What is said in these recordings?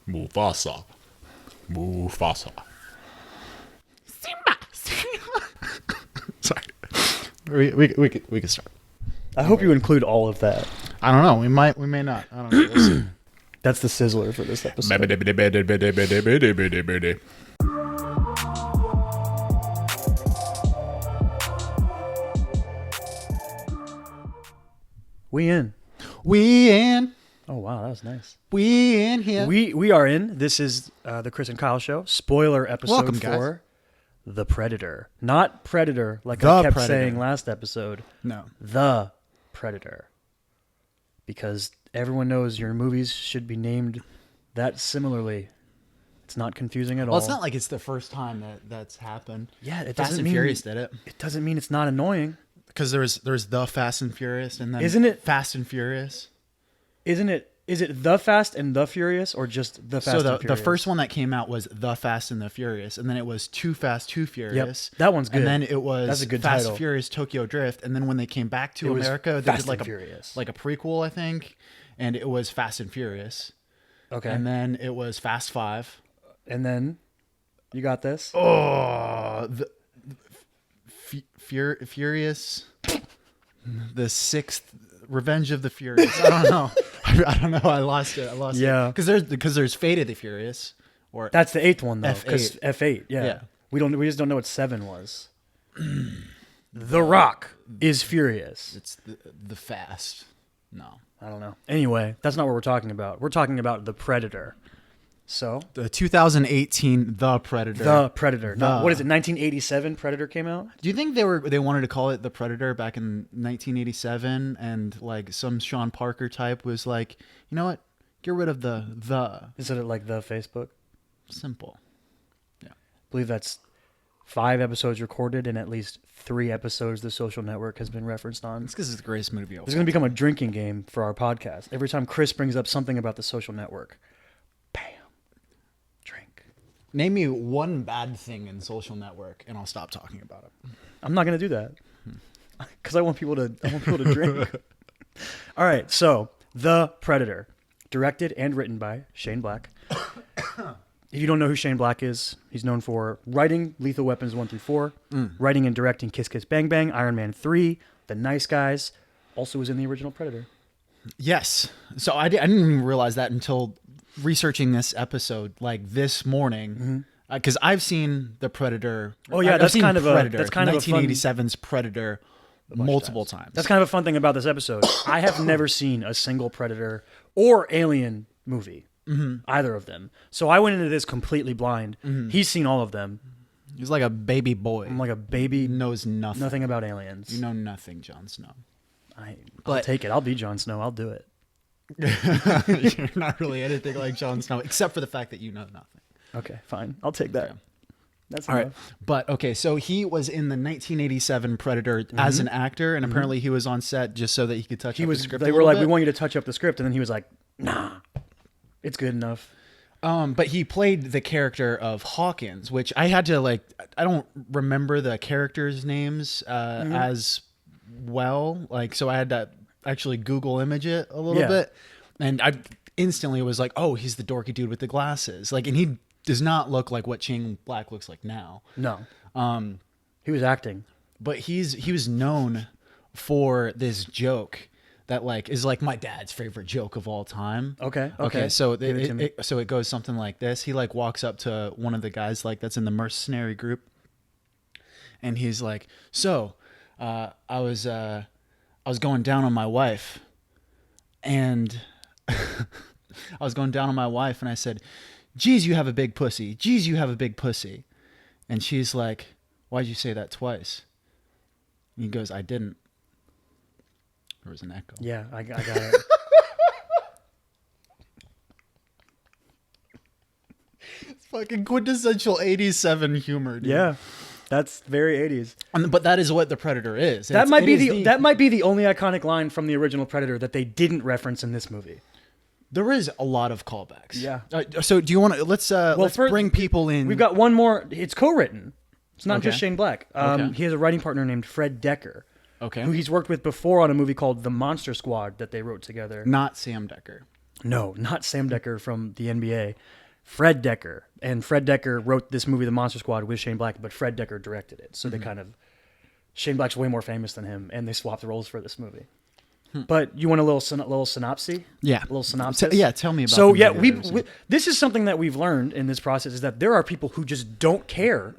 Mufasa. Mufasa. Simba. Sorry. We can start. I hope you include all of that. I don't know. We may not. I don't know. We'll see. That's the sizzler for this episode. We in. We in. Oh wow, that was nice. We in here. We are in. This is the Chris and Kyle show. Spoiler episode Welcome, guys. for The Predator. Not Predator, like The I kept Predator. saying last episode. No. The Predator. Because everyone knows your movies should be named that similarly. It's not confusing at all. Well, it's not like it's the first time that's happened. Yeah, it Fast doesn't and mean Furious did it. It doesn't mean it's not annoying. Because there's the Fast and Furious, and then Isn't it Fast and Furious? Isn't it? Is it The Fast and the Furious, or just The Fast So and Furious? the first one that came out was The Fast and the Furious, and then it was Too Fast, Too Furious. Yep, that one's good. And then it was That's a good Fast title. Furious Tokyo Drift, and then when they came back to It was America, they Fast did and Furious. like a prequel, I think, and it was Fast and Furious. Okay. And then it was Fast 5. And then you got this. Oh, Furious, the sixth Revenge of the Furious. I don't know. I don't know. I lost it. Yeah. Because there's Fate of the Furious, or That's the eighth one though, F8. because F8. Yeah. Yeah. We just don't know what 7 was. The Rock is furious. it's the Fast. No, I don't know. Anyway, that's not what we're talking about. We're talking about The Predator. So the 2018 The Predator. The Predator. The- What is it? 1987 Predator came out. Do you think they wanted to call it The Predator back in 1987, and like some Sean Parker type was like, you know what? Get rid of the Is it like the Facebook? simple. I believe that's 5 episodes recorded and at least 3 episodes The Social Network has been referenced on. It's because it's the greatest movie of all It's going to become a drinking game for our podcast. Every time Chris brings up something about The Social Network, bam, drink. Name me one bad thing in Social Network, and I'll stop talking about it. I'm not going to do that because I want people to drink. All right, so The Predator, directed and written by Shane Black. If you don't know who Shane Black is, he's known for writing Lethal Weapons 1 through 4, writing and directing Kiss Kiss Bang Bang, Iron Man 3, The Nice Guys. Also was in the original Predator. Yes. So I didn't even realize that until researching this episode, like this morning, because I've seen the Predator. Oh, yeah, I've that's seen kind of a- Predator, that's kind of a fun- 1987's Predator multiple times. That's kind of a fun thing about this episode. I have never seen a single Predator or Alien movie, either of them. So I went into this completely blind. He's seen all of them. He's like a baby boy. I'm like a baby, He knows nothing. nothing about aliens. You know nothing, Jon Snow. I'll But- take it. I'll be Jon Snow. I'll do it. You're not really anything like Jon Snow, except for the fact that you know nothing. Okay, fine. I'll take that. Okay. That's All right. enough. But okay, so he was in the 1987 Predator as an actor, and apparently he was on set just so that he could touch He up was. the script. They a were little like, bit. "We want you to touch up the script," and then he was like, "Nah, it's good enough." But he played the character of Hawkins, which I had to I don't remember the characters' names as well. Like, so I had to actually Google image it a little Yeah. bit, and I instantly was like, oh, he's the dorky dude with the glasses. Like, and he does not look like what Shane Black looks like now. No. He was acting. But he was known for this joke that is my dad's favorite joke of all time. Okay. So Give it to me. it goes something like this. He walks up to one of the guys that's in the mercenary group, and he's like, "So, I was going down on my wife, and I was going down on my wife, and I said, 'Geez, you have a big pussy. Geez, you have a big pussy.' And she's like, 'Why'd you say that twice?' And he goes, 'I didn't.'" There was an echo. Yeah, I got it. It's fucking quintessential 87 humor, dude. Yeah, that's very 80s. But that is what the Predator is. That might be the only iconic line from the original Predator that they didn't reference in this movie. There is a lot of callbacks. Yeah. So do you want to let's bring people in. We've got one more. It's co-written. It's not Okay. just Shane Black. Okay. He has a writing partner named Fred Decker, Okay. who he's worked with before on a movie called The Monster Squad that they wrote together. Not Sam Decker. No, not Sam Decker from the NBA. Fred Decker. And Fred Decker wrote this movie, The Monster Squad, with Shane Black, but Fred Decker directed it. So they kind of... Shane Black's way more famous than him, and they swapped roles for this movie. But you want a little synopsis? Yeah. A little synopsis? Yeah, tell me about So, the yeah, movie. this is something that we've learned in this process, is that there are people who just don't care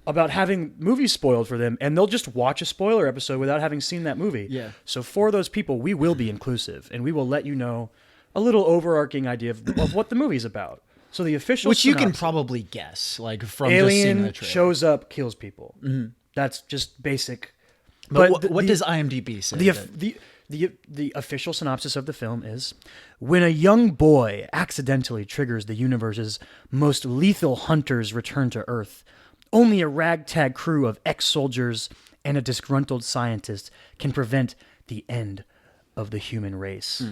about having movies spoiled for them, and they'll just watch a spoiler episode without having seen that movie. Yeah. So for those people, we will be inclusive, and we will let you know a little overarching idea of what the movie's about. So the official Which you can synopsis: probably guess, like from just seeing alien the trailer. shows up, kills people. That's just basic. But what does IMDb say? The official synopsis of the film is: when a young boy accidentally triggers the universe's most lethal hunters return to Earth, only a ragtag crew of ex-soldiers and a disgruntled scientist can prevent the end of the human race.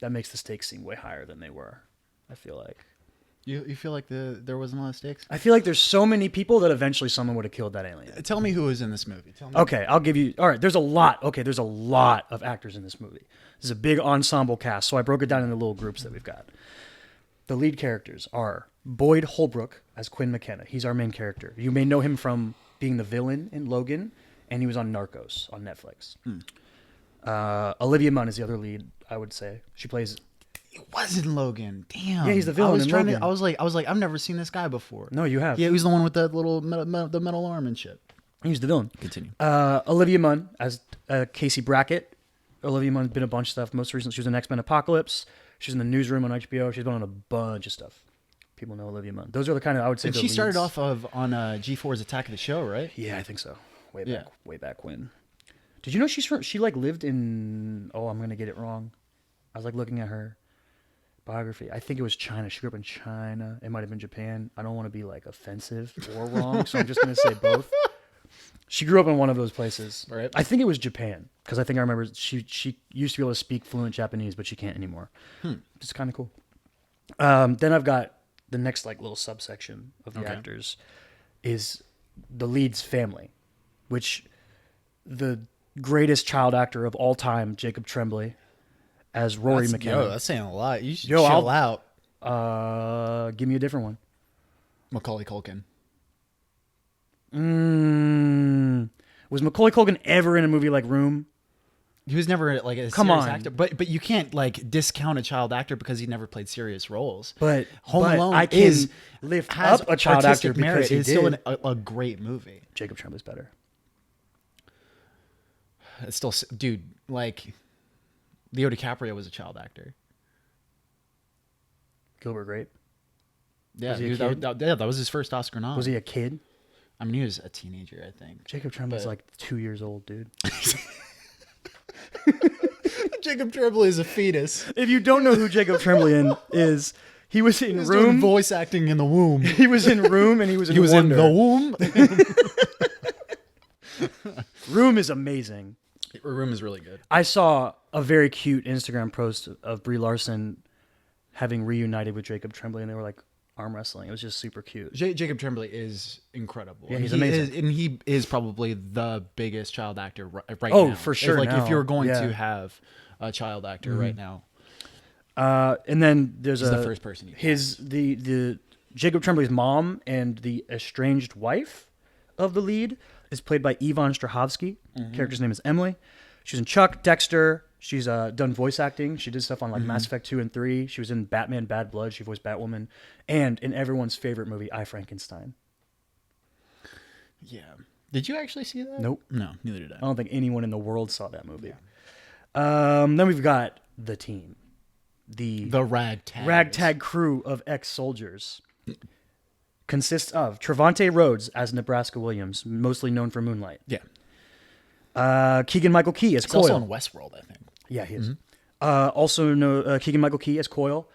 That makes the stakes seem way higher than they were, I feel like. You feel like there wasn't a lot of stakes? I feel like there's so many people that eventually someone would have killed that alien. Tell me who was in this movie. Tell me. Okay, I'll give you... All right, there's a lot. Okay, there's a lot of actors in this movie. This is a big ensemble cast, so I broke it down into little groups that we've got. The lead characters are Boyd Holbrook as Quinn McKenna. He's our main character. You may know him from being the villain in Logan, and he was on Narcos on Netflix. Olivia Munn is the other lead, I would say. She plays... It wasn't Logan. Damn. Yeah, he's the villain in Logan. I was like, I've never seen this guy before. No, you have. Yeah, he was the one with that little the metal arm and shit. He's the villain. Continue. Olivia Munn as Casey Brackett. Olivia Munn's been a bunch of stuff. Most recently, she was in X-Men Apocalypse. She's in The Newsroom on HBO. She's been on a bunch of stuff. People know Olivia Munn. Those are the kind of, I would say, And the she started leads. off on G4's Attack of the Show, right? Yeah, I think so. Way Yeah. back when. Did you know she like lived in? Oh, I'm gonna get it wrong. I was like looking at her biography. I think it was China. She grew up in China. It might have been Japan. I don't want to be like offensive or wrong, so I'm just gonna say both. She grew up in one of those places. Right. I think it was Japan, because I think I remember she used to be able to speak fluent Japanese, but she can't anymore. It's kind of cool. Then I've got the next like little subsection of the actors is the Leeds family, which the greatest child actor of all time, Jacob Tremblay, as Rory McKenna. Yo, that's saying a lot. You should Yo, chill out. Give me a different one. Macaulay Culkin. Was Macaulay Culkin ever in a movie like Room? He was never like a Come serious on. actor, but you can't like discount a child actor because he never played serious roles. But Home Alone I can lift has up a child actor artistic merit. because he It's did. still a great movie. Jacob Tremblay's better. It's still, dude, like Leo DiCaprio was a child actor. Gilbert Grape. Yeah, Was he a dude, kid? that was his first Oscar nom. Was he a kid? I mean, he was a teenager, I think. Jacob Tremblay's like 2 years old, dude. Jacob Tremblay is a fetus. If you don't know who Jacob Tremblay is, he was in He was doing Room. voice acting in the womb. He was in Room, and he was in He was Wonder. in the womb. Room is amazing. Room is really good. I saw a very cute Instagram post of Brie Larson having reunited with Jacob Tremblay, and they were like arm wrestling. It was just super cute. Jacob Tremblay is incredible. Yeah, And he's he amazing. and he is probably the biggest child actor right now. Oh, for sure If now. you were going Yeah. to have a child actor right now, And then there's he's the first person. the Jacob Tremblay's mom and the estranged wife of the lead is played by Yvonne Strahovski. Character's name is Emily. She's in Chuck, Dexter. She's done voice acting. She did stuff on like Mass Effect 2 and 3. She was in Batman Bad Blood. She voiced Batwoman. And in everyone's favorite movie, I, Frankenstein. Yeah. Did you actually see that? Nope. No, neither did I. I don't think anyone in the world saw that movie. Then we've got the team. The ragtag crew of ex-soldiers. Consists of Trevante Rhodes as Nebraska Williams, mostly known for Moonlight. Yeah. Keegan-Michael Key as He's Coyle. also in Westworld, I think. Yeah, he is. Also, Keegan-Michael Key as Coyle,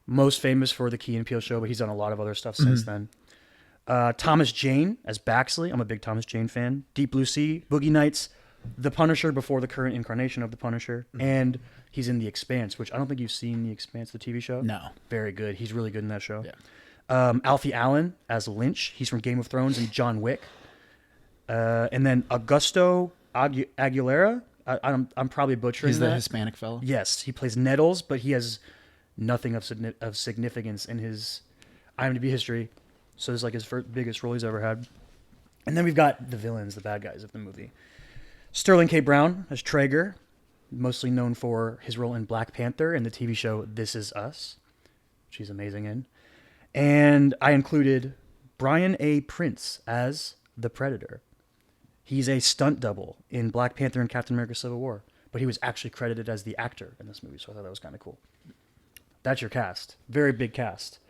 most famous for the Key and Peele show, but he's done a lot of other stuff since then. Thomas Jane as Baxley. I'm a big Thomas Jane fan. Deep Blue Sea, Boogie Nights, The Punisher before the current incarnation of The Punisher, and he's in The Expanse, which I don't think you've seen The Expanse, the TV show. No. Very good. He's really good in that show. Yeah. Alfie Allen as Lynch. He's from Game of Thrones and John Wick. And then Augusto Aguilera. I'm probably butchering He's the that. Hispanic fellow. Yes, he plays Nettles, but he has nothing of significance in his IMDb history. So this is like his biggest role he's ever had. And then we've got the villains, the bad guys of the movie. Sterling K. Brown as Traeger, mostly known for his role in Black Panther and the TV show This Is Us, which he's amazing in. And I included Brian A. Prince as the Predator. He's a stunt double in Black Panther and Captain America Civil War, but he was actually credited as the actor in this movie, so I thought that was kind of cool. That's your cast. Very big cast.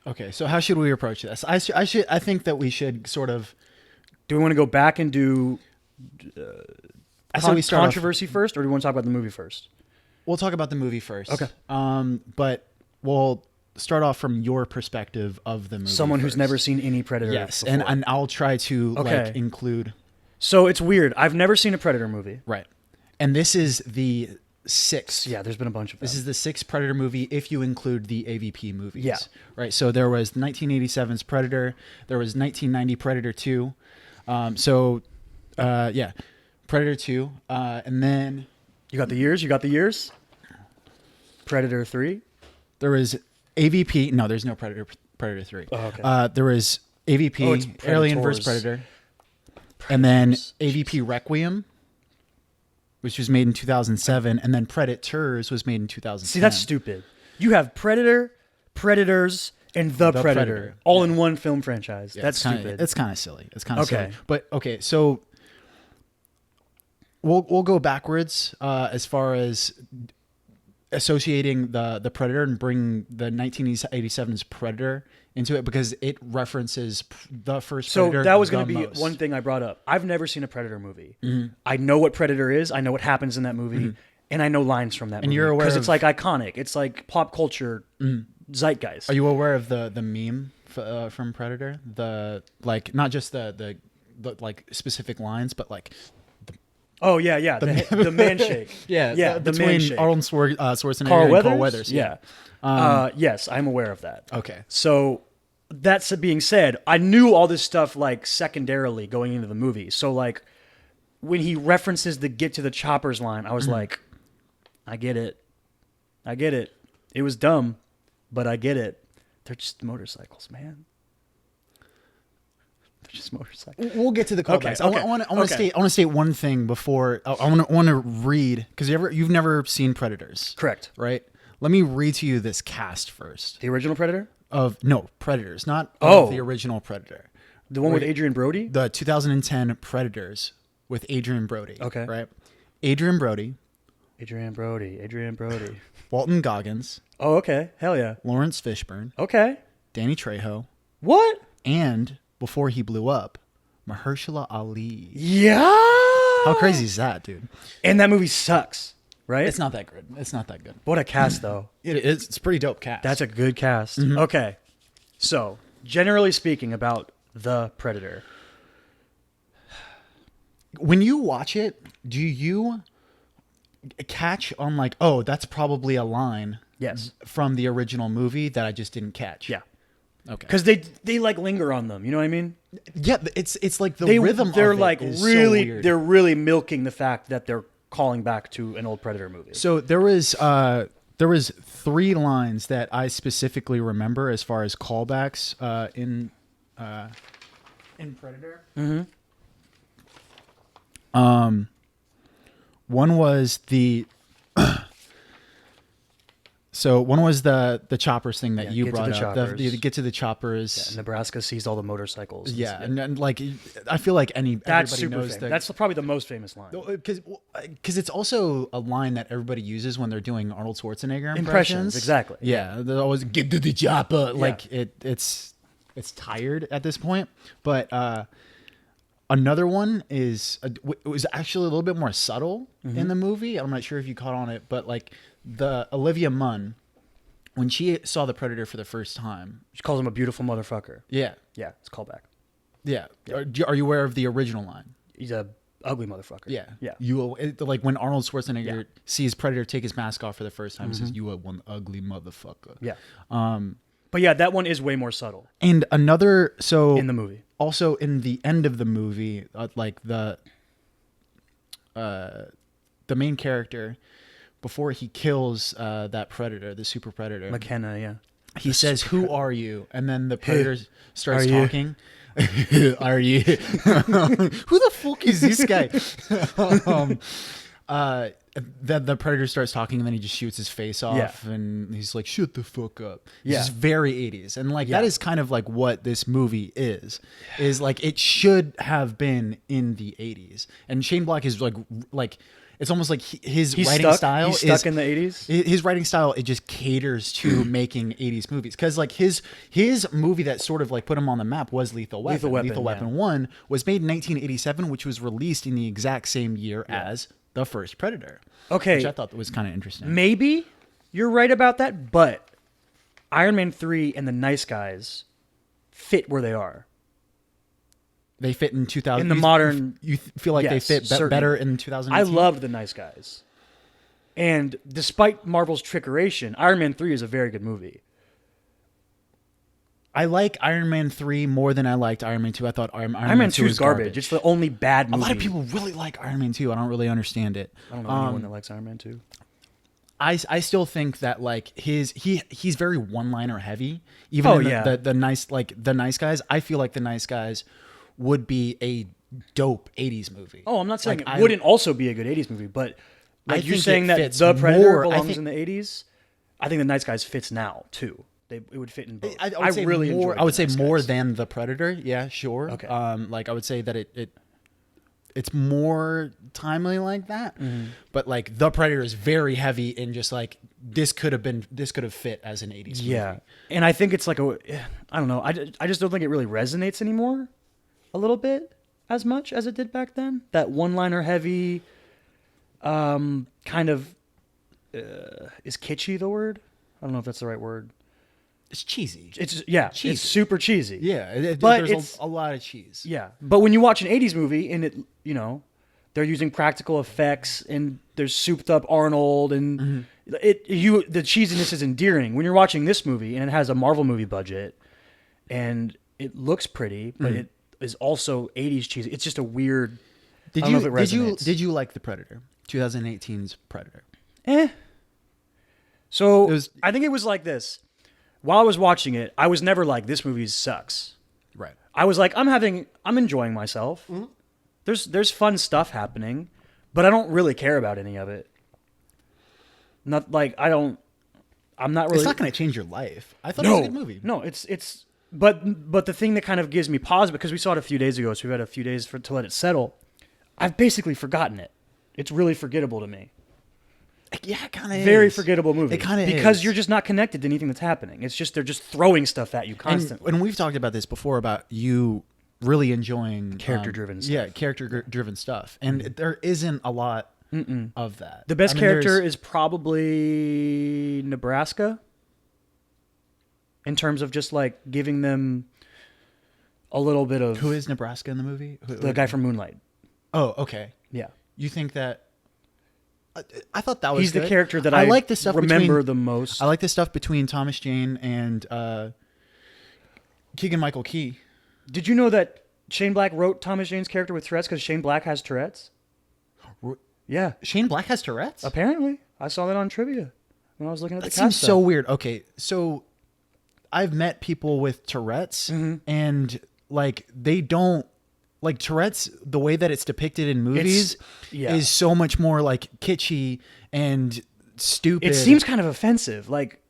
Okay, so how should we approach this? I think that we should sort of. Do we want to go back and do I say we start controversy first, or do we want to talk about the movie first? We'll talk about the movie first. Okay. But we'll start off from your perspective of the movie. Someone who's first. never seen any Predator. Yes, before. and I'll try to like include. So it's weird. I've never seen a Predator movie. Right, and this is the sixth. Yeah, there's been a bunch of them. This is the sixth Predator movie if you include the AVP movies. Yeah. Right. So there was 1987's Predator. There was 1990 Predator 2. Yeah, Predator 2, and then You got the years. Predator 3. there was AVP. No, there's no Predator 3. Oh, okay. There was AVP, it's Alien Predators. vs. Predator. And then AVP Requiem, which was made in 2007, and then Predators was made in 2010. See, that's stupid. You have Predator, Predators, and the Predator all in one film franchise. Yeah, that's stupid. It's kind of silly. It's kind of Okay. silly. But okay, so we'll go backwards as far as associating the Predator and bring the 1987's Predator into it because it references the first Predator. So that was going to be most. one thing I brought up. I've never seen a Predator movie. Mm-hmm. I know what Predator is. I know what happens in that movie. And I know lines from that movie. And you're aware because of- it's like iconic. It's like pop culture zeitgeist. Are you aware of the meme from Predator? The like not just the like specific lines, but like Oh yeah. The man shake. the the between man shake. Arnold Schwarzenegger Carl and Weathers. Carl Weathers. Yeah. Yes, I'm aware of that. Okay. So that's being said, I knew all this stuff like secondarily going into the movie. So like when he references the "get to the choppers" line, I was like, I get it. It was dumb, but I get it. They're just motorcycles, man. They're just motorcycles. We'll get to the callbacks. Okay, I want to state one thing before I want to read because you've never seen Predators, Correct. right? Let me read to you this cast first The original Predator? of no Predators, not Oh. of the original Predator. The one with Adrian Brody? The 2010 Predators with Adrian Brody. Okay. Right. Adrian Brody, Adrian Brody. Walton Goggins, Oh, okay. Hell yeah. Lawrence Fishburne, Okay. Danny Trejo, What? and before he blew up, Mahershala Ali. Yeah. How crazy is that, dude? And that movie sucks, right? It's not that good. It's not that good. What a cast, though. It is. It's a pretty dope cast. That's a good cast. Okay. So, generally speaking about The Predator. When you watch it, do you catch on like, oh, that's probably a line Yes. from the original movie that I just didn't catch? Yeah. Okay. Because they like linger on them. You know what I mean? Yeah, it's like the rhythm. They're of it like is really, so weird. they're really milking the fact that they're calling back to an old Predator movie. So there was 3 lines that I specifically remember as far as callbacks in Predator. One was the the choppers thing that Yeah, you get to brought the up. choppers. Get to the choppers. Nebraska seized all the motorcycles. Yeah, and like I feel like That's everybody super knows famous. that. That's probably the most famous line. Because it's also a line that everybody uses when they're doing Arnold Schwarzenegger Impressions, exactly. Yeah, they're always get to the chopper. Like it's tired at this point. But another one is it was actually a little bit more subtle in the movie. I'm not sure if you caught on it, but like the Olivia Munn when she saw the Predator for the first time. She calls him a beautiful motherfucker. Yeah, Yeah, it's a callback. yeah. Are you aware of the original line? He's a ugly motherfucker. Yeah, Yeah. Like when Arnold Schwarzenegger sees Predator take his mask off for the first time, he says, "You are one ugly motherfucker." Yeah. But yeah, that one is way more subtle And another, so in the movie. also in the end of the movie, like the main character, before he kills that predator, the super predator. McKenna, yeah. He says, "Who are you?" And then the predator starts Are you? talking. Are you? Who the fuck is this guy? Then the predator starts talking, and then he just shoots his face off, and he's like, "Shut the fuck up." It's just very 80s, and like that is kind of like what this movie is like it should have been in the 80s. And Shane Black is like. It's almost like his writing style he's stuck in the 80s. His writing style, it just caters to making 80s movies. Because like his movie that sort of like put him on the map was Lethal Weapon. Lethal Weapon 1 was made in 1987, which was released in the exact same year as the first Predator. Okay. Which I thought was kind of interesting. Maybe you're right about that, but Iron Man 3 and The Nice Guys fit where they are. They fit in 2000. In the modern... You feel like they fit better in 2018? I loved The Nice Guys. And despite Marvel's trickeration, Iron Man 3 is a very good movie. I like Iron Man 3 more than I liked Iron Man 2. I thought Iron Man 2 is garbage. It's the only bad movie. A lot of people really like Iron Man 2. I don't really understand it. I don't know anyone that likes Iron Man 2. I still think that like he's very one-liner heavy. Even the Nice Guys. I feel like The Nice Guys would be a dope 80s movie. Oh, I'm not saying it wouldn't also be a good 80s movie, but like you're saying that fits The Predator more, belongs in the 80s. I think The Nice Guys fits now too. It would fit in both. I really enjoy. I would say more than The Predator. Yeah, sure. Okay. Like I would say that it's more timely like that. Mm-hmm. But like The Predator is very heavy in just like this could have fit as an 80s movie. Yeah, and I think it's like I don't know. I just don't think it really resonates anymore. A little bit as much as it did back then. That one-liner heavy, kind of is kitschy the word? I don't know if that's the right word. It's cheesy. It's cheesy. It's super cheesy. Yeah, but there's a lot of cheese. Yeah, but when you watch an '80s movie and it, they're using practical effects and there's souped up Arnold and the cheesiness is endearing. When you're watching this movie and it has a Marvel movie budget and it looks pretty, but it is also 80s cheesy. It's just a weird. Did you like The Predator? 2018's Predator. So I think it was like this. While I was watching it, I was never like, this movie sucks. Right. I was like, I'm enjoying myself. Mm-hmm. There's fun stuff happening, but I don't really care about any of it. Not like I'm not really. It's not going to change your life. I thought it was a good movie. No, it's. But the thing that kind of gives me pause, because we saw it a few days ago, so we've had a few days to let it settle. I've basically forgotten it. It's really forgettable to me. Yeah, it kind of is. Very forgettable movie. It kind of is. Because you're just not connected to anything that's happening. It's just, they're just throwing stuff at you constantly. And we've talked about this before, about you really enjoying character-driven stuff. Yeah, character-driven stuff. And there isn't a lot of that. The best character is probably Nebraska, in terms of just like giving them a little bit of... Who is Nebraska in the movie? The guy from Moonlight. Oh, okay. Yeah. You think that... I thought that was He's good. The character that I like the stuff remember the most. I like the stuff between Thomas Jane and Keegan-Michael Key. Did you know that Shane Black wrote Thomas Jane's character with Tourette's because Shane Black has Tourette's? Yeah. Shane Black has Tourette's? Apparently. I saw that on trivia when I was looking at the cast. That seems so weird. Okay, so I've met people with Tourette's, and like they don't... Like Tourette's, the way that it's depicted in movies is so much more like kitschy and stupid. It seems kind of offensive. Like,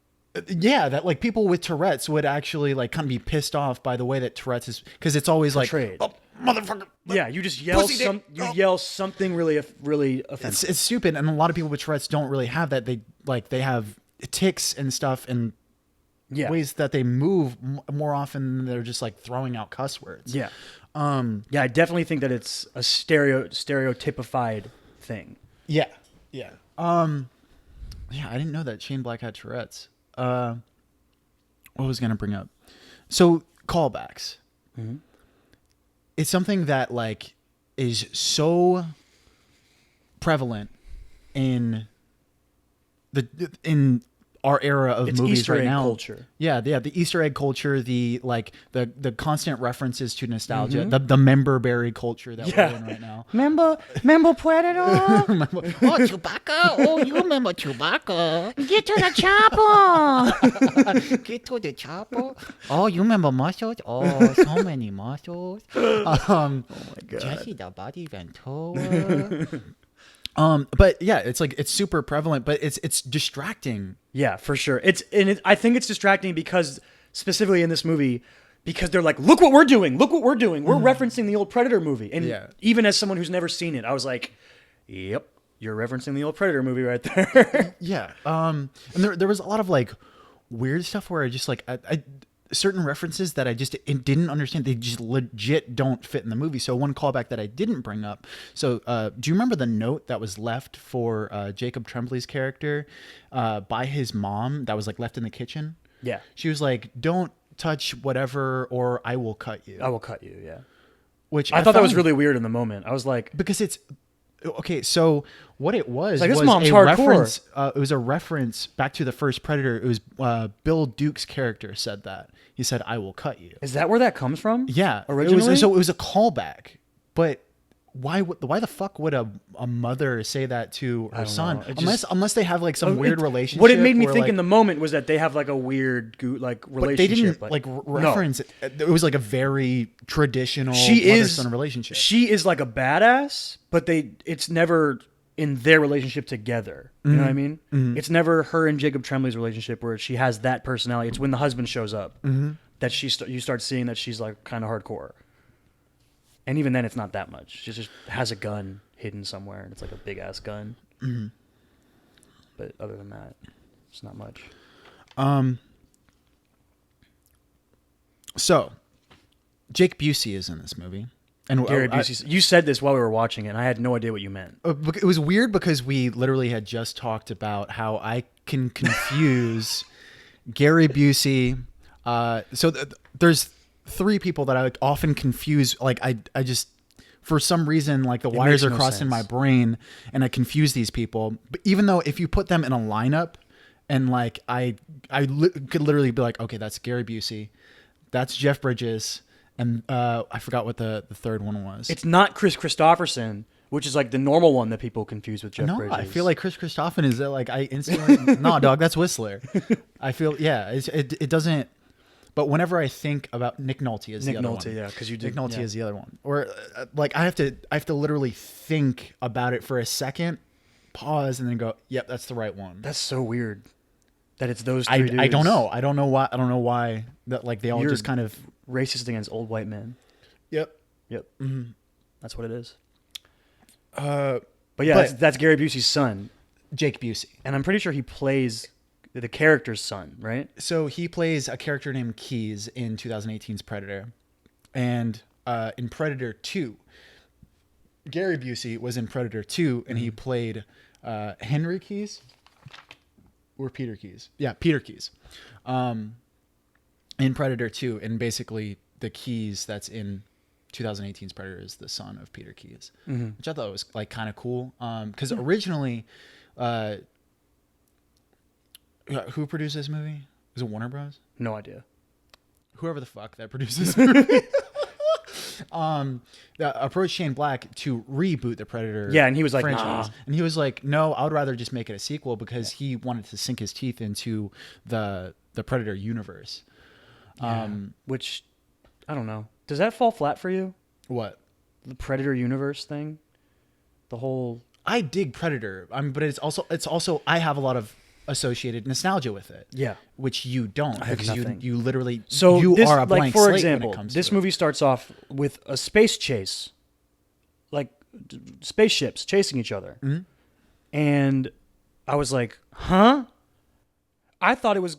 yeah, that like people with Tourette's would actually like kind of be pissed off by the way that Tourette's is, because it's always portrayed. Like, oh, motherfucker. Yeah, you just yell yell something really offensive. It's stupid, and a lot of people with Tourette's don't really have that. They have tics and stuff and ways that they move more often than they're just like throwing out cuss words. Yeah. I definitely think that it's a stereotypified thing. Yeah. Yeah. I didn't know that Shane Black had Tourette's. What was I going to bring up? So callbacks. Mm-hmm. It's something that like is so prevalent in our era of It's movies Easter right egg now. culture. Yeah, the Easter egg culture, the constant references to nostalgia, the member berry culture that we're in right now. Remember Predator? Oh, Chewbacca! Oh, you remember Chewbacca? Get to the chopper! Get to the chopper. Oh, you remember muscles? Oh, so many muscles. Oh my god. Jesse the Body Ventura. But yeah, it's super prevalent, but it's distracting. Yeah, for sure. I think it's distracting because specifically in this movie, because they're like, look what we're doing. Look what we're doing. We're referencing the old Predator movie. And even as someone who's never seen it, I was like, yep, you're referencing the old Predator movie right there. Yeah. And there was a lot of like weird stuff where I just like I certain references that I just didn't understand. They just legit don't fit in the movie. So one callback that I didn't bring up. So do you remember the note that was left for Jacob Tremblay's character by his mom that was like left in the kitchen? Yeah. She was like, "Don't touch whatever, or I will cut you." I will cut you. Yeah. Which I thought that was found- really weird in the moment. I was like, because it's okay. So what it was like, this was mom's a hardcore. reference. It was a reference back to the first Predator. It was Bill Duke's character said that. He said, "I will cut you." is that where that comes from? Yeah, Originally? It was a callback. But why the fuck would a mother say that to her don't son? know. It Unless they have like some weird relationship. What it made me where, think like, in the moment was that they have like a weird relationship. but they didn't like No. reference it. It was like a very traditional She mother-son relationship. She is like a badass, but it's never in their relationship together. You know what I mean? It's never her and Jacob Tremblay's relationship where she has that personality. It's when the husband shows up that you start seeing that she's like kind of hardcore. And even then, it's not that much. She just has a gun hidden somewhere, and it's like a big ass gun. But other than that, it's not much. So Jake Busey is in this movie. And Gary Busey. You said this while we were watching it, and I had no idea what you meant. It was weird because we literally had just talked about how I can confuse Gary Busey. There's three people that I often confuse. Like I just, for some reason, like the wires are no crossed in sense. my brain, and I confuse these people. But even though if you put them in a lineup, and like could literally be like, okay, that's Gary Busey, that's Jeff Bridges. And I forgot what the third one was. It's not Chris Christopherson, which is like the normal one that people confuse with Jeff Bridges. I feel like Chris Christopherson is like I instantly no dog, that's Whistler. I feel it doesn't. But whenever I think about Nick Nolte is the other one. yeah, because you did. Nick Nolte yeah. is the other one. Or like I have to literally think about it for a second, pause, and then go, yep, that's the right one. That's so weird that it's those three dudes. I don't know. I don't know why that like they all You're just kind of racist against old white men. Yep. That's what it is. But But yeah, that's Gary Busey's son, Jake Busey. and I'm pretty sure he plays the character's son, right? So he plays a character named Keyes in 2018's Predator. And in Predator 2, Gary Busey was in Predator 2, and he played Henry Keyes or Peter Keyes. Yeah, Peter Keyes. In Predator 2, and basically the Keyes that's in 2018's Predator is the son of Peter Keyes, which I thought was like kind of cool. Because originally, who produced this movie? Was it Warner Bros? No idea. Whoever the fuck that produced this movie. That approached Shane Black to reboot the Predator. Yeah, and he was like, franchise. nah. And he was like, no, I would rather just make it a sequel because he wanted to sink his teeth into the Predator universe. Which, I don't know. Does that fall flat for you? What? The Predator universe thing? The whole... I dig Predator, but it's also I have a lot of associated nostalgia with it. Yeah. Which you don't, have because nothing. you literally So you this, are a like, blank for slate example, when it comes this to it. movie starts off with a space chase, like spaceships chasing each other, and I was like, "Huh?" I thought it was,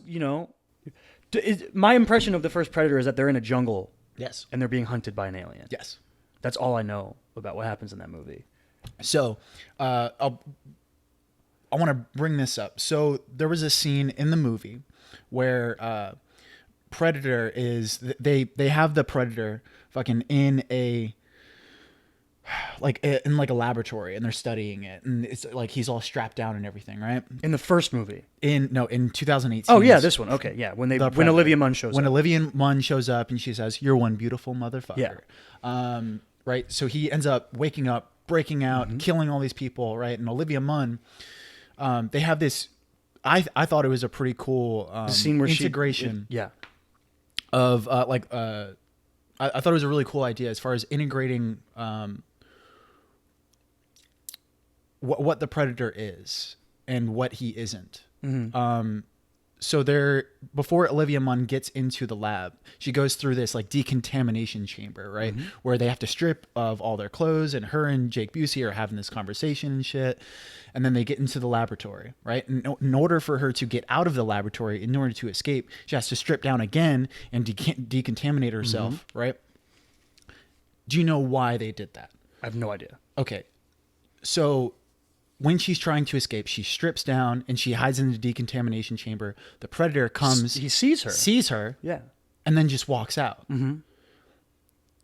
my impression of the first Predator is that they're in a jungle Yes. and they're being hunted by an alien. Yes. That's all I know about what happens in that movie. So, I want to bring this up. So there was a scene in the movie where Predator is they have the Predator fucking in a like in like a laboratory, and they're studying it, and it's like he's all strapped down and everything, right? In the first movie. In 2018. Oh yeah, this one. Okay, yeah. When Olivia Munn shows when up. Olivia Munn shows up and she says, "You're one beautiful motherfucker." Yeah. Right. So he ends up waking up, breaking out, killing all these people, right? And Olivia Munn, they have this. I thought it was a pretty cool scene where integration. Yeah. Of I thought it was a really cool idea as far as integrating what the Predator is and what he isn't. So before Olivia Munn gets into the lab, she goes through this like decontamination chamber, right? Where they have to strip of all their clothes, and her and Jake Busey are having this conversation and shit. And then they get into the laboratory, right? And in order for her to get out of the laboratory, in order to escape, she has to strip down again and decontaminate herself, right? Do you know why they did that? I have no idea. Okay. So when she's trying to escape, she strips down and she hides in the decontamination chamber. The Predator comes. He sees her. Yeah. And then just walks out.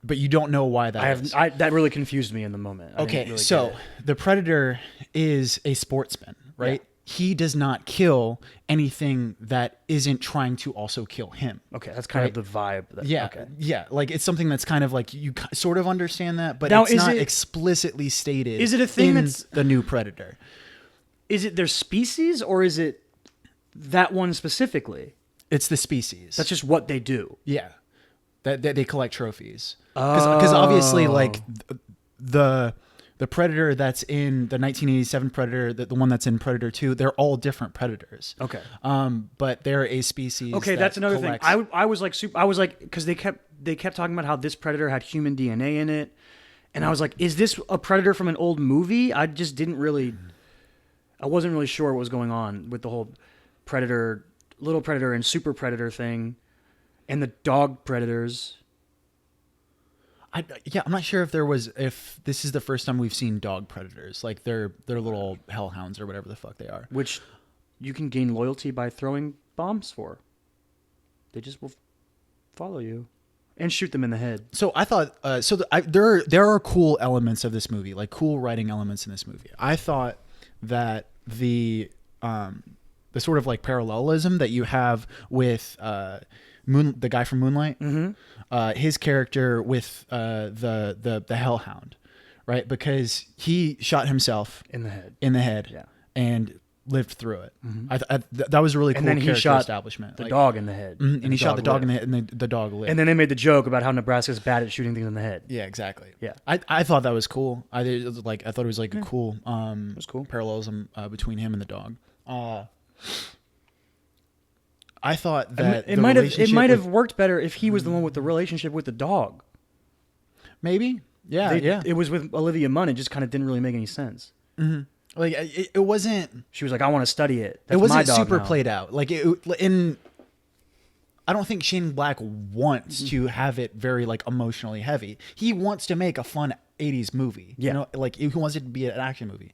But you don't know why that is. That really confused me in the moment. Okay, so the Predator is a sportsman, right? Yeah. He does not kill anything that isn't trying to also kill him. Okay, that's kind of the vibe. Yeah, like it's something that's kind of like you sort of understand that, but now, it's not explicitly stated. Is it a thing that's the new Predator? Is it their species, or is it that one specifically? It's the species. That's just what they do. Yeah, that they collect trophies. Because obviously, like the Predator that's in the 1987 Predator, the one that's in Predator 2, they're all different Predators. Okay. But they're a species. Okay, that's another thing. I was like, because they kept talking about how this Predator had human DNA in it, and I was like, is this a Predator from an old movie? I wasn't really sure what was going on with the whole Predator, little Predator and super Predator thing, and the dog Predators. I'm not sure if this is the first time we've seen dog predators, like they're little hellhounds or whatever the fuck they are, which you can gain loyalty by throwing bombs for. They just will follow you and shoot them in the head. So I thought, there are cool elements of this movie, like cool writing elements in this movie. I thought that the sort of like parallelism that you have with the guy from Moonlight, his character with the Hellhound, right? Because he shot himself in the head, and lived through it. That was a really cool. And then he shot establishment, the dog in the head, and he shot the dog in the head, and the dog lived. And then they made the joke about how Nebraska's bad at shooting things in the head. Yeah, exactly. Yeah, I thought that was cool. I thought it was like a cool it was cool parallelism between him and the dog. I thought that it might have worked better if he was the one with the relationship with the dog. Maybe, yeah. It was with Olivia Munn. It just kind of didn't really make any sense. Like it wasn't. She was like, "I want to study it." That's it wasn't my dog super now. played out. Like I don't think Shane Black wants to have it very like emotionally heavy. He wants to make a fun 80s movie. Yeah. You know, like he wants it to be an action movie.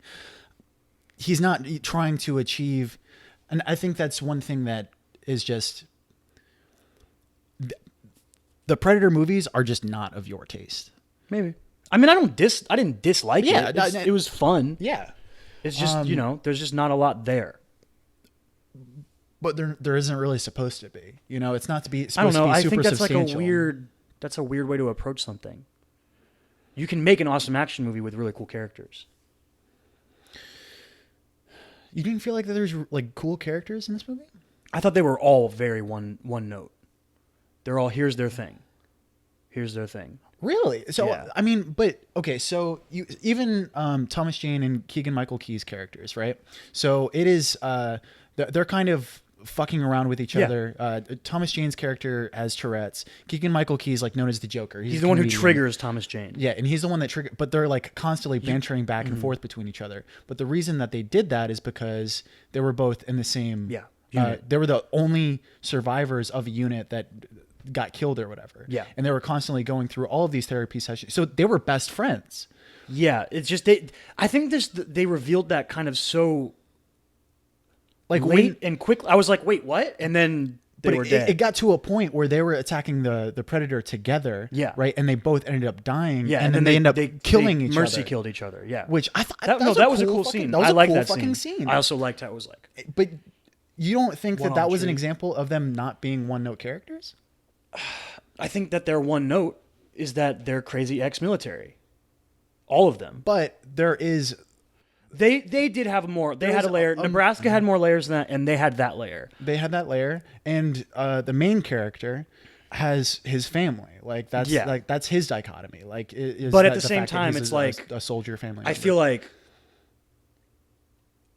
He's not trying to achieve, and I think that's one thing that is just the Predator movies are just not of your taste. Maybe. I mean, I didn't dislike it. It was fun. Yeah. It's just, there's just not a lot there. But there isn't really supposed to be. You know, it's not to be I don't know. I think that's substantial. that's a weird way to approach something. You can make an awesome action movie with really cool characters. You didn't feel like there's like cool characters in this movie? I thought they were all very one note. They're all here's their thing. Really? So yeah. I mean, but okay. So you even Thomas Jane and Keegan-Michael Key's characters, right? So it is they're kind of fucking around with each other. Thomas Jane's character has Tourette's. Keegan-Michael Key's like known as the Joker. He's the one who triggers Thomas Jane. Yeah, and he's the one that triggers. But they're like constantly bantering back and forth between each other. But the reason that they did that is because they were both in the same. Yeah. They were the only survivors of a unit that got killed or whatever. Yeah. And they were constantly going through all of these therapy sessions. So they were best friends. Yeah. It's just I think they revealed that kind of so like late and quick. I was like, wait, what? And then they but were dead. It got to a point where they were attacking the predator together. Yeah. Right. And they both ended up dying. Yeah, And then they ended up killing each mercy other. killed each other. Yeah, Which I thought that was a cool scene. That was I a like cool that fucking scene. I also liked how it was like. But you don't think One that on was an tree. example of them not being one note characters? I think that their one note is that they're crazy ex-military. All of them. But there is. They did have more. They There had a was layer. Nebraska had more layers than that, and they had that layer. They had that layer, and the main character has his family. Like that's his dichotomy. Like, But at the same time, it's like a soldier family. I feel like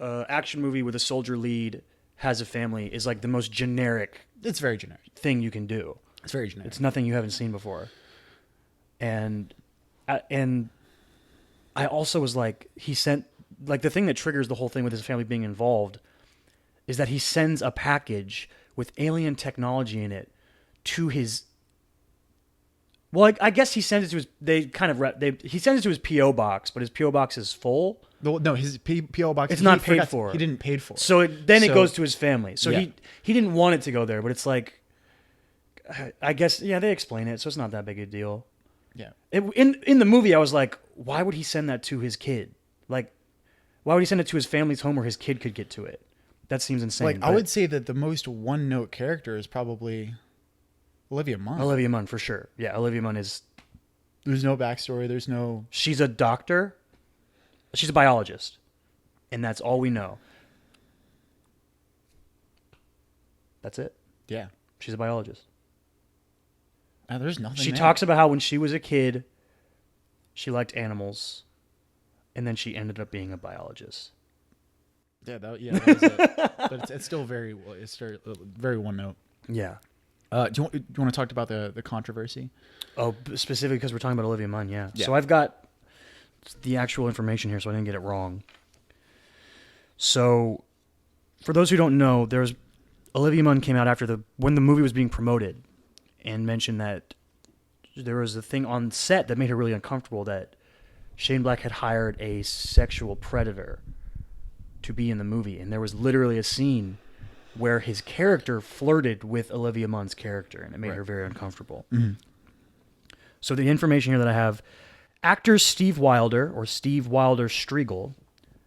action movie with a soldier lead has a family is like the most generic it's very generic. thing you can do. It's very generic. It's nothing you haven't seen before. And I also was like, he sent, like, the thing that triggers the whole thing with his family being involved is that he sends a package with alien technology in it to his. Well, I guess he sends it to his. He sends it to his PO box, but his PO box is full. No, his PO box. It's not paid for. He didn't pay for it. So it goes to his family. So Yeah. he didn't want it to go there, but it's like, I guess they explain it, so it's not that big a deal. Yeah. In the movie, I was like, why would he send that to his kid? Like, why would he send it to his family's home where his kid could get to it? That seems insane. Like, I would say that the most one note character is probably Olivia Munn. Olivia Munn for sure. Yeah, Olivia Munn is. There's no backstory. There's no. She's a doctor. She's a biologist, and that's all we know. That's it. Yeah. She's a biologist. There's nothing. She there. talks about how when she was a kid, she liked animals, and then she ended up being a biologist. Yeah, that was it. But it's still very very one note. Yeah. Do you want to talk about the controversy? Oh, specifically because we're talking about Olivia Munn, yeah. Yeah. So I've got the actual information here, so I didn't get it wrong. So, for those who don't know, Olivia Munn came out when the movie was being promoted, and mentioned that there was a thing on set that made her really uncomfortable, that Shane Black had hired a sexual predator to be in the movie, and there was literally a scene where his character flirted with Olivia Munn's character, and it made her very uncomfortable. Mm-hmm. So the information here that I have, actor Steve Wilder Striegel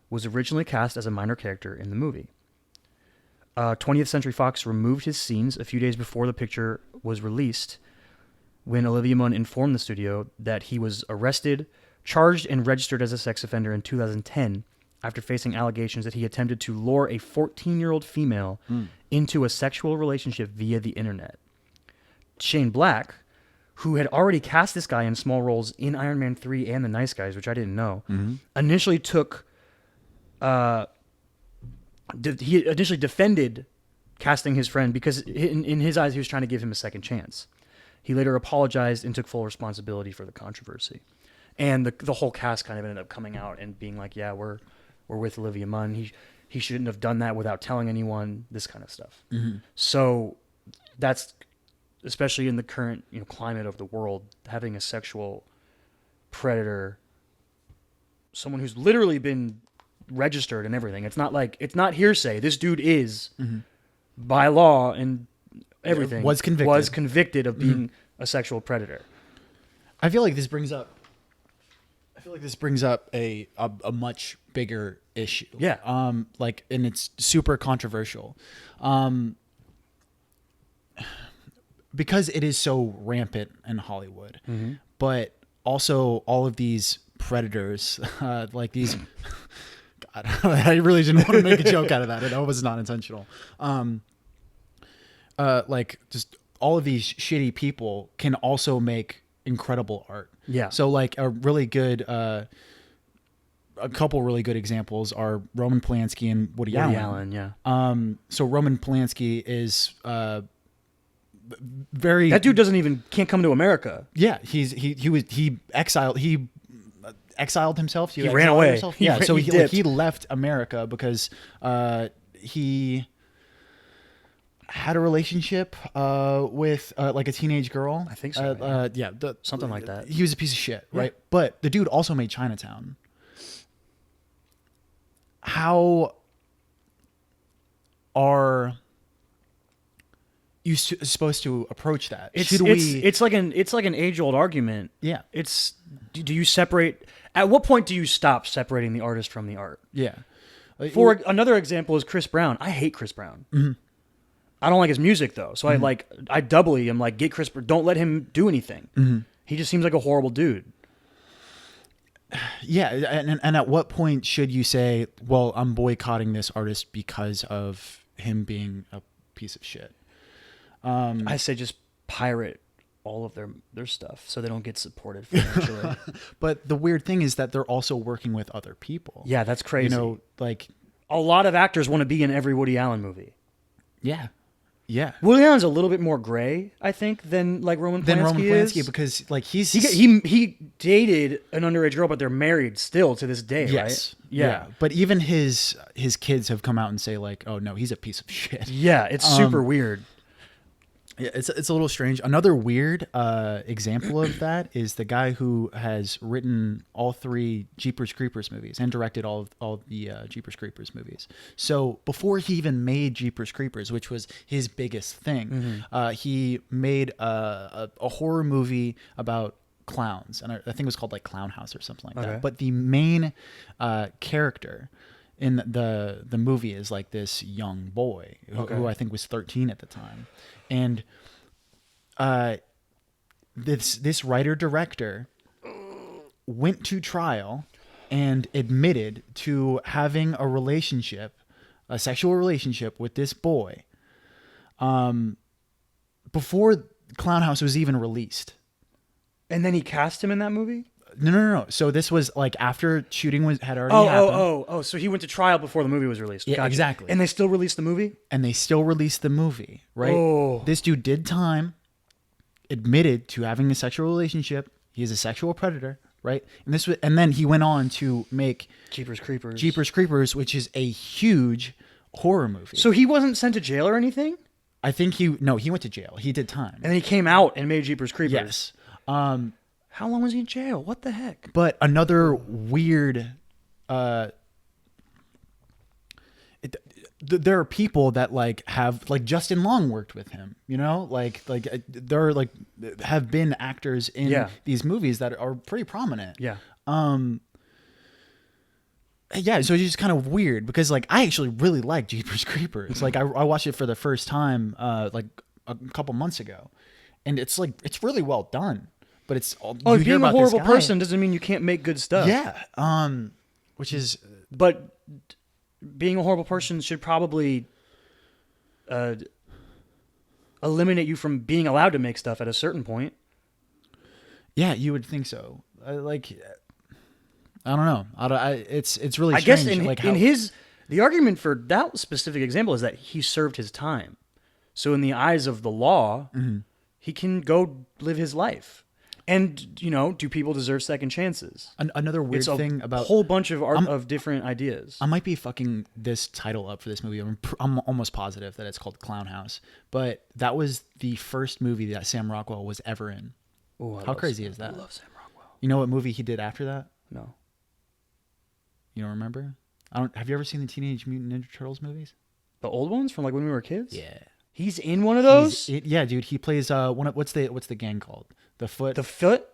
was originally cast as a minor character in the movie. 20th Century Fox removed his scenes a few days before the picture was released, when Olivia Munn informed the studio that he was arrested, charged, and registered as a sex offender in 2010 after facing allegations that he attempted to lure a 14-year-old female into a sexual relationship via the internet. Shane Black, who had already cast this guy in small roles in Iron Man 3 and The Nice Guys, which I didn't know, initially defended casting his friend because in his eyes he was trying to give him a second chance. He later apologized and took full responsibility for the controversy. And the whole cast kind of ended up coming out and being like, yeah, we're with Olivia Munn. He shouldn't have done that without telling anyone, this kind of stuff. Mm-hmm. So that's, especially in the current climate of the world, having a sexual predator, someone who's literally been registered and everything. It's not hearsay. This dude is by law and everything was convicted of being a sexual predator. I feel like this brings up a much bigger issue. Yeah. And it's super controversial. Because it is so rampant in Hollywood. Mm-hmm. But also all of these predators, like these God, I really didn't want to make a joke out of that. It was not intentional. Like just all of these shitty people can also make incredible art. Yeah. So like a couple really good examples are Roman Polanski and Woody Allen. Yeah. So Roman Polanski is very, that dude can't come to America. yeah, he exiled himself. He ran away. Himself? He Yeah, ran- so he dipped. he left America because he had a relationship with like a teenage girl. I think so. Yeah, Something like that. He was a piece of shit, right? Yeah. But the dude also made Chinatown. How are supposed to approach that? It's like an age-old argument. Yeah. Do you separate? At what point do you stop separating the artist from the art? Yeah. For another example is Chris Brown. I hate Chris Brown. Mm-hmm. I don't like his music though, so I doubly am like, get Chris. Don't let him do anything. Mm-hmm. He just seems like a horrible dude. Yeah, and at what point should you say, well, I'm boycotting this artist because of him being a piece of shit? I say just pirate all of their stuff so they don't get supported financially. But the weird thing is that they're also working with other people. Yeah, that's crazy. You know, like a lot of actors want to be in every Woody Allen movie. Yeah. Yeah. Woody Allen's a little bit more gray, I think, than like Roman Polanski is. Because like he dated an underage girl, but they're married still to this day, yes. right? Yeah. But even his kids have come out and say like, oh no, he's a piece of shit. Yeah, it's super weird. Yeah, it's a little strange. Another weird example of that is the guy who has written all 3 Jeepers Creepers movies and directed all the Jeepers Creepers movies. So before he even made Jeepers Creepers, which was his biggest thing, he made a horror movie about clowns, and I think it was called like Clown House or something like that. But the main character in the movie is like this young boy who I think was 13 at the time. And this writer director went to trial and admitted to having a sexual relationship with this boy before Clown House was even released. And then he cast him in that movie? No. So this was like after shooting had already happened. Oh. So he went to trial before the movie was released. Yeah, gotcha. exactly. And they still released the movie? And they still released the movie, right? Oh. This dude did time, admitted to having a sexual relationship. He is a sexual predator, right? And then he went on to make Jeepers Creepers, which is a huge horror movie. So he wasn't sent to jail or anything? I think he went to jail. He did time. And then he came out and made Jeepers Creepers. Yes. How long was he in jail? What the heck? But another weird, there are people that like have like Justin Long worked with him, you know, like there are like have been actors in these movies that are pretty prominent. Yeah. Yeah, so it's just kind of weird because like I actually really like Jeepers Creepers. Like I watched it for the first time like a couple months ago, and it's really well done. But it's all being a horrible person doesn't mean you can't make good stuff. Yeah. Which is, but being a horrible person should probably eliminate you from being allowed to make stuff at a certain point. Yeah, you would think so. I don't know. It's really. I strange. Guess the argument for that specific example is that he served his time, so in the eyes of the law, he can go live his life. And, you know, do people deserve second chances? Another weird thing about... a whole bunch of different ideas. I might be fucking this title up for this movie. I'm almost positive that it's called Clown House. But that was the first movie that Sam Rockwell was ever in. Ooh, How crazy is that? I love Sam Rockwell. You know what movie he did after that? No. You don't remember? Have you ever seen the Teenage Mutant Ninja Turtles movies? The old ones from like when we were kids? Yeah. He's in one of those? Yeah, dude. He plays what's the gang called? The Foot. The Foot?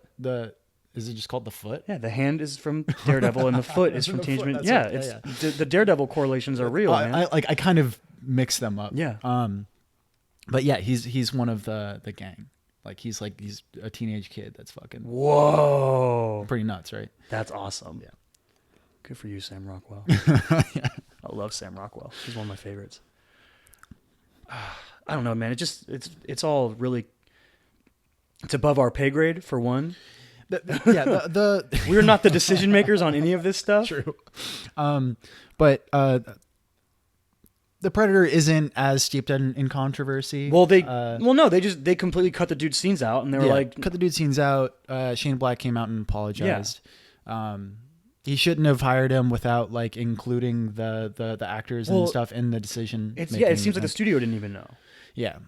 Is it just called The Foot? Yeah, the hand is from Daredevil and the foot is from Teenage Mutant. Yeah, right. The Daredevil correlations are real, man. I kind of mix them up. Yeah. But yeah, he's one of the gang. He's a teenage kid that's fucking whoa, pretty nuts, right? That's awesome. Yeah. Good for you, Sam Rockwell. Yeah. I love Sam Rockwell. He's one of my favorites. I don't know, man. It's all really. It's above our pay grade for one. We're not the decision makers on any of this stuff. True. But the Predator isn't as steeped in controversy. Well, they completely cut the dude's scenes out, and they were like, cut the dude's scenes out. Shane Black came out and apologized. Yeah. He shouldn't have hired him without like including the actors and stuff in the decision. It seems like the studio didn't even know. Yeah.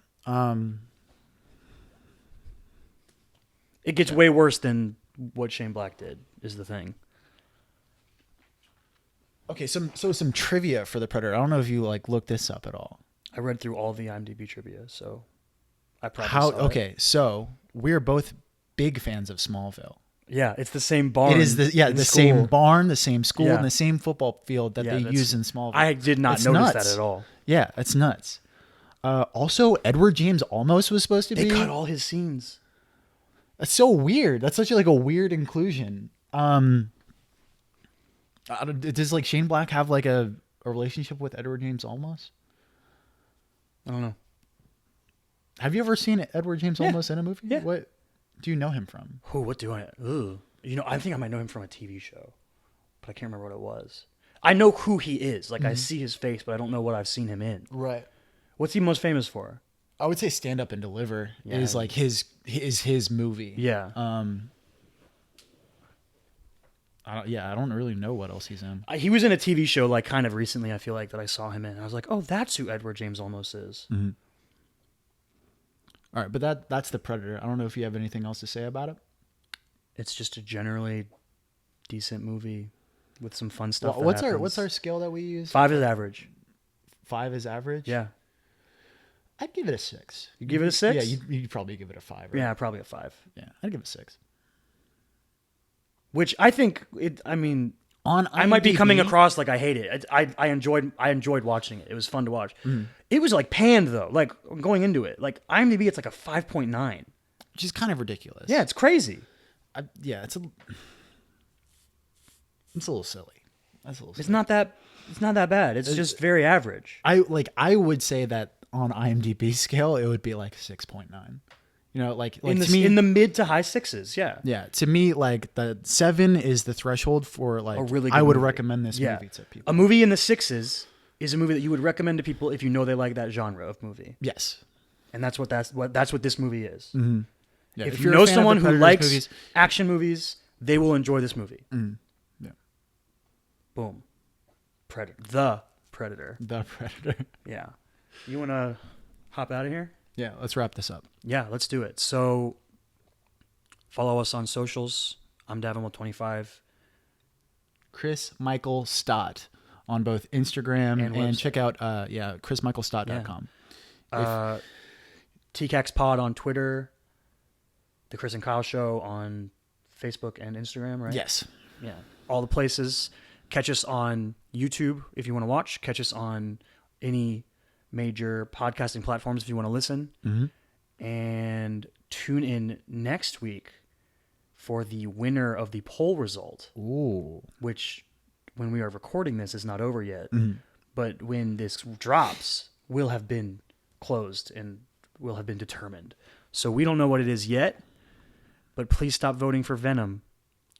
It gets way worse than what Shane Black did, is the thing. Okay, some trivia for the Predator. I don't know if you looked this up at all. I read through all the IMDb trivia, so I probably How? saw it. Okay, so we're both big fans of Smallville. Yeah, it's the same barn. It is the same barn, the same school, Yeah. and the same football field that they use in Smallville. I did not It's notice nuts. that at all. Yeah, it's nuts. Also, Edward James Olmos was supposed to They be. cut all his scenes. That's so weird. That's such like a weird inclusion. Does like Shane Black have like a relationship with Edward James Olmos? I don't know. Have you ever seen Edward James Olmos in a movie? Yeah. What do you know him from? Oh, what do I? Ooh. You know, I think I might know him from a TV show, but I can't remember what it was. I know who he is. Like, I see his face, but I don't know what I've seen him in. Right. What's he most famous for? I would say Stand Up and Deliver Yeah. is like his movie. Yeah. I don't really know what else he's in. He was in a TV show, like, kind of recently, I feel like, that I saw him in. I was like, oh, that's who Edward James Olmos is. Mm-hmm. All right, but that's The Predator. I don't know if you have anything else to say about it. It's just a generally decent movie with some fun stuff. Well, what's our scale that we use? 5 is average. 5 is average? Yeah. I'd give it a 6. You give it a 6? Yeah, you'd probably give it a 5. Right? Yeah, probably a 5. Yeah, I'd give it a 6. Which I think I mean, on IMDb, I might be coming across like I hate it. I enjoyed watching it. It was fun to watch. It was like panned though. Like going into it, like IMDb, it's like a 5.9, which is kind of ridiculous. Yeah, it's crazy. It's a little silly. That's a little silly. It's not that bad. It's just very average. I would say that on IMDb scale, it would be like 6.9. You know, like in to me, in the mid to high 6s. Yeah. Yeah. To me, like the 7 is the threshold for like A really good I would movie. recommend this movie to people. A movie in the 6s is a movie that you would recommend to people if you know they like that genre of movie. Yes. And that's what this movie is. Mm-hmm. Yeah, if you're you a know fan of someone the who Predators likes movies, action movies, they will enjoy this movie. Yeah. Boom. Predator. The Predator. The Predator. Yeah. You want to hop out of here? Yeah, let's wrap this up. Yeah, let's do it. So follow us on socials. I'm Davenwell25. Chris Michael Stott on both Instagram and check out chrismichaelstott.com. tcaks pod on Twitter. The Chris and Kyle Show on Facebook and Instagram, right? Yes. Yeah. All the places. Catch us on YouTube if you want to watch. Catch us on any major podcasting platforms if you want to listen. Mm-hmm. And tune in next week for the winner of the poll result. Ooh. Which, when we are recording this, is not over yet. Mm-hmm. But when this drops, will have been closed and will have been determined. So we don't know what it is yet, but please stop voting for Venom,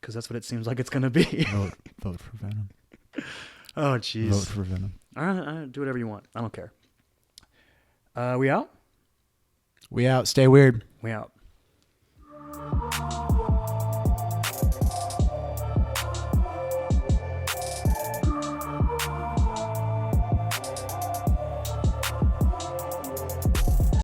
because that's what it seems like it's going to be. Vote for Venom. Oh, jeez. Vote for Venom. All right, do whatever you want. I don't care. We out? We out. Stay weird. We out.